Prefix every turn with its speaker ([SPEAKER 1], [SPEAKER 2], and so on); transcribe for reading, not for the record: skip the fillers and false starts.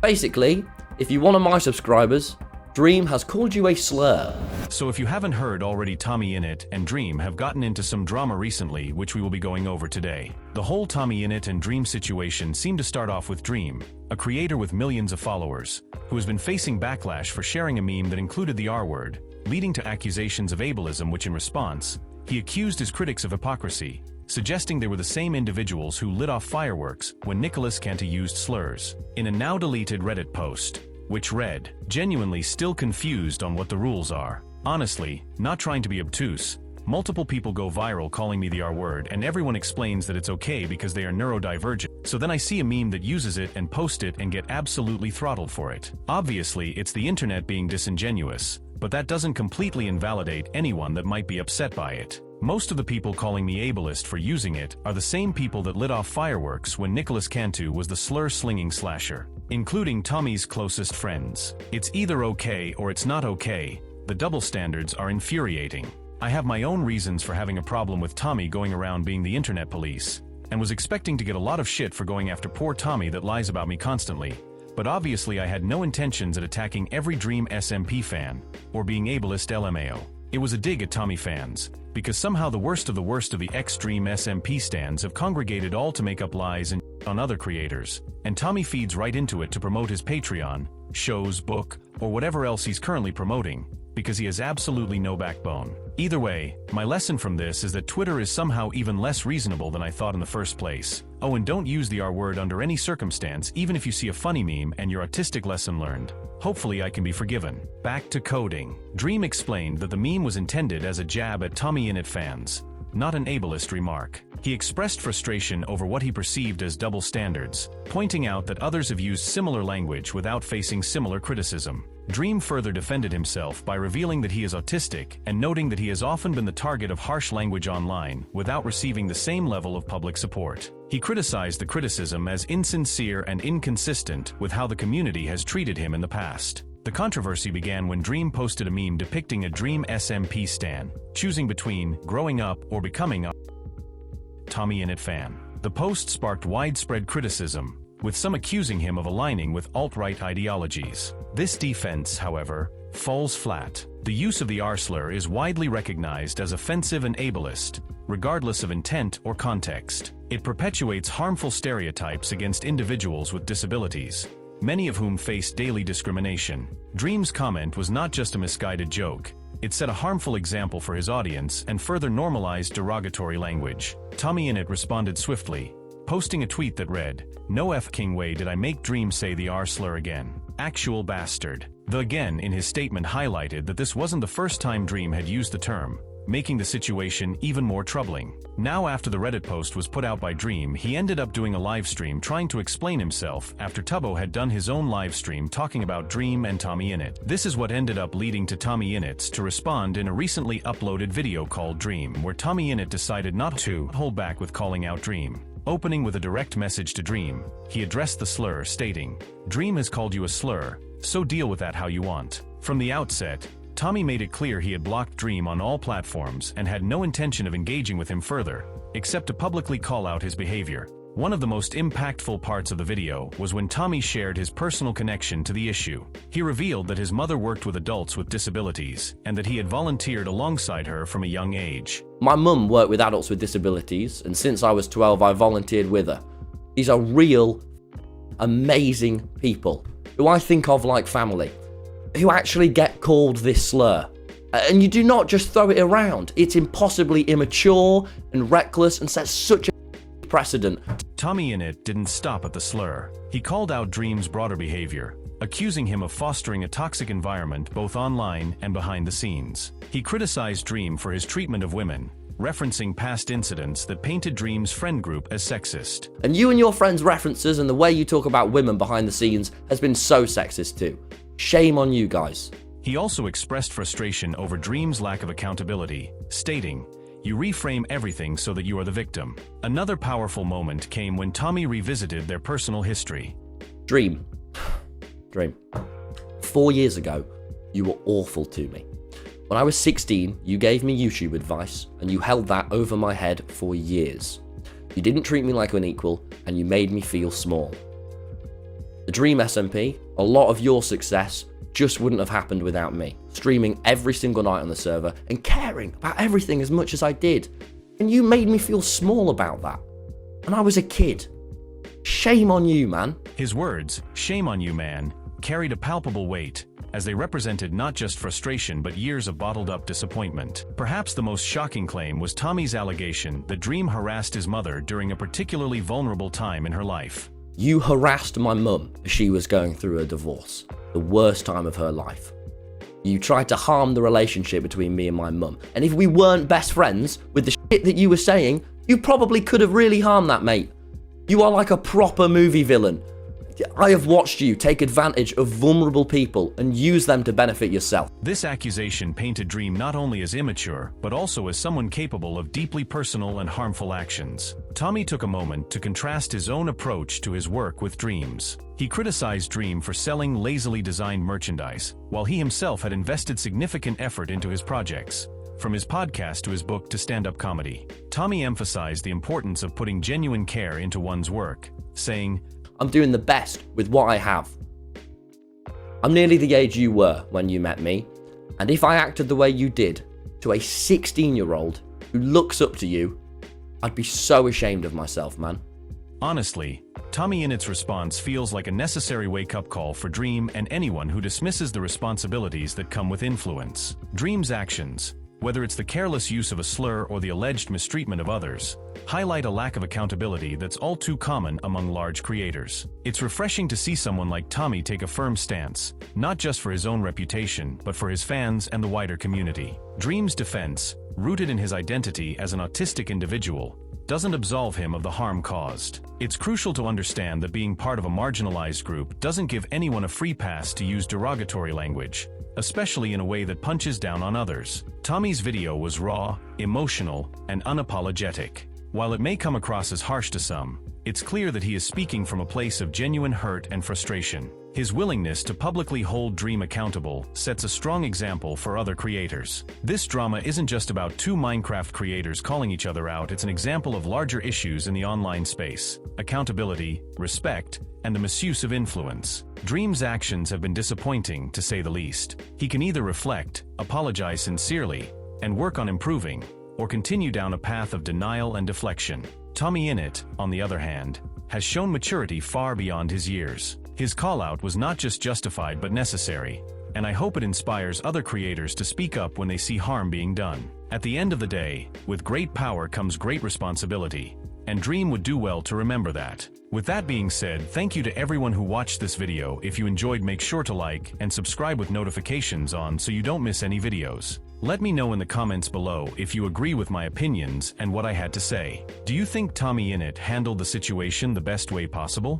[SPEAKER 1] Basically, if you're one of my subscribers, Dream has called you a slur.
[SPEAKER 2] So if you haven't heard already, TommyInnit and Dream have gotten into some drama recently, which we will be going over today. The whole TommyInnit and Dream situation seemed to start off with Dream, a creator with millions of followers, who has been facing backlash for sharing a meme that included the R word, leading to accusations of ableism, which in response, he accused his critics of hypocrisy, suggesting they were the same individuals who lit off fireworks when Nicholas Cantu used slurs. In a now-deleted Reddit post, which read, "Genuinely still confused on what the rules are. Honestly, not trying to be obtuse. Multiple people go viral calling me the R word and everyone explains that it's okay because they are neurodivergent. So then I see a meme that uses it and post it and get absolutely throttled for it. Obviously, it's the internet being disingenuous, but that doesn't completely invalidate anyone that might be upset by it. Most of the people calling me ableist for using it are the same people that lit off fireworks when Nicholas Cantu was the slur-slinging slasher, including Tommy's closest friends. It's either okay or it's not okay. The double standards are infuriating. I have my own reasons for having a problem with Tommy going around being the internet police, and was expecting to get a lot of shit for going after poor Tommy that lies about me constantly. But obviously I had no intentions at attacking every Dream SMP fan, or being ableist LMAO. It was a dig at Tommy fans, because somehow the worst of the ex-Dream SMP stans have congregated all to make up lies and on other creators, and Tommy feeds right into it to promote his Patreon, shows, book, or whatever else he's currently promoting, because he has absolutely no backbone. Either way, my lesson from this is that Twitter is somehow even less reasonable than I thought in the first place. Oh, and don't use the R word under any circumstance, even if you see a funny meme and your autistic lesson learned. Hopefully I can be forgiven. Back to coding. Dream explained that the meme was intended as a jab at TommyInnit fans, not an ableist remark. He expressed frustration over what he perceived as double standards, pointing out that others have used similar language without facing similar criticism. Dream further defended himself by revealing that he is autistic and noting that he has often been the target of harsh language online without receiving the same level of public support. He criticized the criticism as insincere and inconsistent with how the community has treated him in the past. The controversy began when Dream posted a meme depicting a Dream SMP stan, choosing between growing up or becoming a TommyInnit fan. The post sparked widespread criticism, with some accusing him of aligning with alt-right ideologies. This defense, however, falls flat. The use of the R slur is widely recognized as offensive and ableist, regardless of intent or context. It perpetuates harmful stereotypes against individuals with disabilities, many of whom face daily discrimination. Dream's comment was not just a misguided joke. It set a harmful example for his audience and further normalized derogatory language. TommyInnit responded swiftly, posting a tweet that read, "No f***ing way did I make Dream say the R slur again. Actual bastard." The again in his statement highlighted that this wasn't the first time Dream had used the term, making the situation even more troubling. Now, after the Reddit post was put out by Dream, he ended up doing a live stream trying to explain himself after Tubbo had done his own live stream talking about Dream and TommyInnit. This is what ended up leading to TommyInnits to respond in a recently uploaded video called Dream, where TommyInnit decided not to hold back with calling out Dream. Opening with a direct message to Dream, he addressed the slur, stating, "Dream has called you a slur, so deal with that how you want." From the outset, Tommy made it clear he had blocked Dream on all platforms and had no intention of engaging with him further, except to publicly call out his behavior. One of the most impactful parts of the video was when Tommy shared his personal connection to the issue. He revealed that his mother worked with adults with disabilities, and that he had volunteered alongside her from a young age.
[SPEAKER 1] My mum worked with adults with disabilities, and since I was 12, I volunteered with her. These are real, amazing people, who I think of like family, who actually get called this slur. And you do not just throw it around. It's impossibly immature and reckless and sets such a precedent.
[SPEAKER 2] TommyInnit didn't stop at the slur. He called out Dream's broader behavior, accusing him of fostering a toxic environment both online and behind the scenes. He criticized Dream for his treatment of women, referencing past incidents that painted Dream's friend group as sexist.
[SPEAKER 1] And you and your friends' references and the way you talk about women behind the scenes has been so sexist too. Shame on you guys.
[SPEAKER 2] He also expressed frustration over Dream's lack of accountability, stating, "You reframe everything so that you are the victim." Another powerful moment came when Tommy revisited their personal history.
[SPEAKER 1] Dream. 4 years ago, you were awful to me. When I was 16, you gave me YouTube advice, and you held that over my head for years. You didn't treat me like an equal, and you made me feel small. The Dream SMP, a lot of your success just wouldn't have happened without me. Streaming every single night on the server and caring about everything as much as I did. And you made me feel small about that. And I was a kid. Shame on you, man.
[SPEAKER 2] His words, "Shame on you, man," carried a palpable weight, as they represented not just frustration but years of bottled-up disappointment. Perhaps the most shocking claim was Tommy's allegation that Dream harassed his mother during a particularly vulnerable time in her life.
[SPEAKER 1] You harassed my mum as she was going through a divorce, the worst time of her life. You tried to harm the relationship between me and my mum, and if we weren't best friends, with the shit that you were saying, you probably could have really harmed that, mate. You are like a proper movie villain. I have watched you take advantage of vulnerable people and use them to benefit yourself.
[SPEAKER 2] This accusation painted Dream not only as immature, but also as someone capable of deeply personal and harmful actions. Tommy took a moment to contrast his own approach to his work with Dream's. He criticized Dream for selling lazily designed merchandise, while he himself had invested significant effort into his projects. From his podcast to his book to stand-up comedy, Tommy emphasized the importance of putting genuine care into one's work, saying,
[SPEAKER 1] I'm doing the best with what I have. I'm nearly the age you were when you met me, and if I acted the way you did to a 16-year-old who looks up to you, I'd be so ashamed of myself, man.
[SPEAKER 2] Honestly, TommyInnit's response feels like a necessary wake-up call for Dream and anyone who dismisses the responsibilities that come with influence. Dream's actions, whether it's the careless use of a slur or the alleged mistreatment of others, highlight a lack of accountability that's all too common among large creators. It's refreshing to see someone like Tommy take a firm stance, not just for his own reputation, but for his fans and the wider community. Dream's defense, rooted in his identity as an autistic individual, doesn't absolve him of the harm caused. It's crucial to understand that being part of a marginalized group doesn't give anyone a free pass to use derogatory language, especially in a way that punches down on others. Tommy's video was raw, emotional, and unapologetic. While it may come across as harsh to some, it's clear that he is speaking from a place of genuine hurt and frustration. His willingness to publicly hold Dream accountable sets a strong example for other creators. This drama isn't just about two Minecraft creators calling each other out, it's an example of larger issues in the online space: accountability, respect, and the misuse of influence. Dream's actions have been disappointing, to say the least. He can either reflect, apologize sincerely, and work on improving, or continue down a path of denial and deflection. TommyInnit, on the other hand, has shown maturity far beyond his years. His call-out was not just justified but necessary, and I hope it inspires other creators to speak up when they see harm being done. At the end of the day, with great power comes great responsibility, and Dream would do well to remember that. With that being said, thank you to everyone who watched this video. If you enjoyed, make sure to like and subscribe with notifications on so you don't miss any videos. Let me know in the comments below if you agree with my opinions and what I had to say. Do you think TommyInnit handled the situation the best way possible?